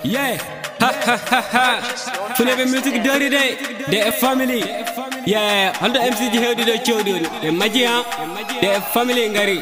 Yeah, ha ha ha ha. Whenever music dirty day, they a family. Yeah, under MCG held the children. The magia, they a family ngari.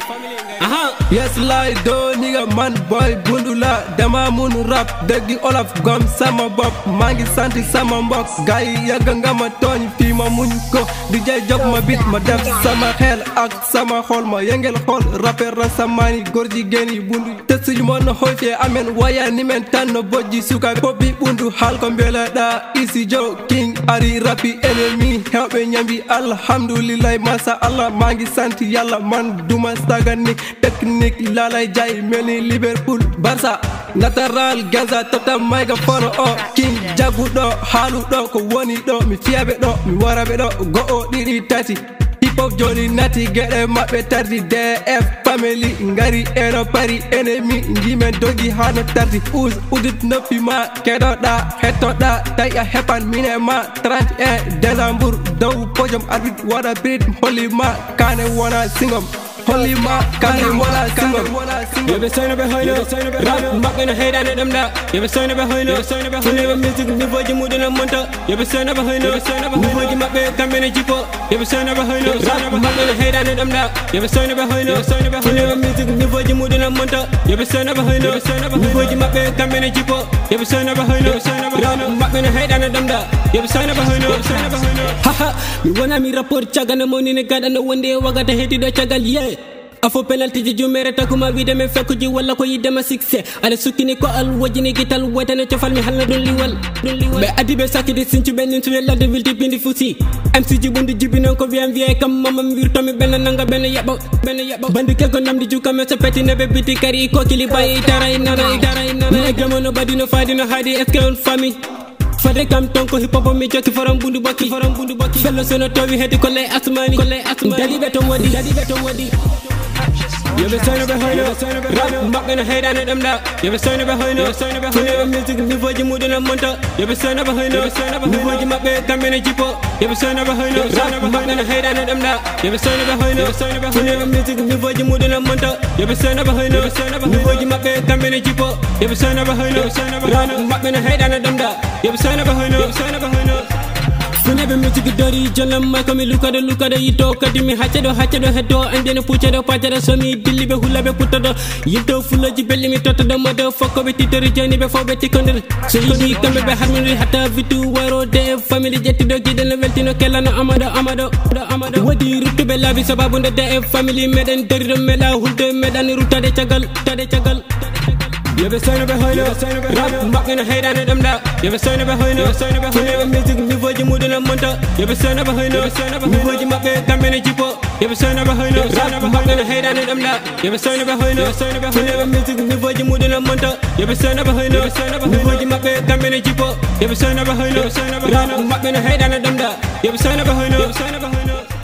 Yes, lie, do nigga man boy bundula. Dama moon rap, degi olaf gum sama bop. Mangi santi sama mbok. Guy yaganga ma tony fima munko. DJ jog ma beat ma def sama hell ak sama hol ma yengel hol rapper rasamani gorji geni bundu. Tetsuji mon hoje amen waya ni men tan no boji suka popi bundu hal ko mbela da easy joe king ari rapi enemy help me nyambi alhamdulillah masa Allah mangi santi yalla man duma stagani technique la lay jay melni Liverpool Barça natural gaza tota microphone o king jagu do halu do ko woni do mi fiabe do mi warabe do go o didi tati hip hop joni nati gede mabbe tardi DF family ngari eno pari enemy ngime dogi hano tardi udit nopi ma kedo da heto da tay a hepan mine ma 31 décembre dow pojom arbit wada brit holy ma kane wona singom Holy ma, kane wala singom. You be sign up behind us. Rap, back in the head and them da. You be sign up behind us. Whenever music, me voice you mood in a monta. You be sign up behind us. Me voice you my bed, come in a jipo. You be sign up behind us. Rap, back in the head and them da. You be sign up behind us. Whenever music, me voice you mood in a monta. You be sign up behind us. Me voice you my bed, come in a jipo. You be sign up behind us. Rap, back in the head and them da. You be sign up behind us. Haha, me wanna me rapport chaga na money ne kada na one day waga ta heti do chagal yeah. Afo penalty ji jumere takuma vide me fekku ji wala ko yidema succès ala sukini ko al wajini gital wetane cofal mi halna dun liwal be adibe sakidi sinci benin to la de vilti pindi fusi MC ji bundu jibi non ko viem vie kam mamam wirto mi ben nanga ben yabo bandi kel ko namdi juka me so peti ne be biti kari ko kili bay taray nana ne gamono badino fadino hadi est on famille Fade kam tonko hip hop mi joti forum bundu baki fello sono towi hedi ko lay asmani dadi beto wodi You be sign up behind us. Rap, back in the head and them da. You be sign up behind us. Whenever music, me voice you mood in a monta. You be sign up behind us. Me voice you my bed, come in a jipo. You be sign up behind us. Rap, back in the head and them da. You be sign up behind us. Whenever music, me voice you mood in a monta. You be sign up behind us. Me voice you my bed, come in a jipo. You be sign up behind us. Rap, back in the head and them da. You be sign up behind us. Whenever music dirty, jalam ma kami luka da ito kadimi hachado hedo and then puchado pachado so mi dilibe hulabe putado yito fulla ji belli mi toto da mother fuck be titeri jani be fo be tikonder so yi kambe be harmony hata vitu waro de family jetti do gi den weltino kelano amado wadi rutte be labi sababu nde de family meden dari do mela hulde medan rutade chagal You be sign up behind us. Rap, back in the head and them da. You be sign up behind us. Whenever music, me voice you mood in a monta. You be sign up behind us. Me voice you my bed, come in a jipo. You be sign up behind us. Rap, back in the head and them da. You be sign up behind us. Whenever music, me voice you mood in a monta. You be sign up behind us. Me voice you my bed, come in a jipo. You be sign up behind us. Rap, back in the head and them da. You be sign up behind us.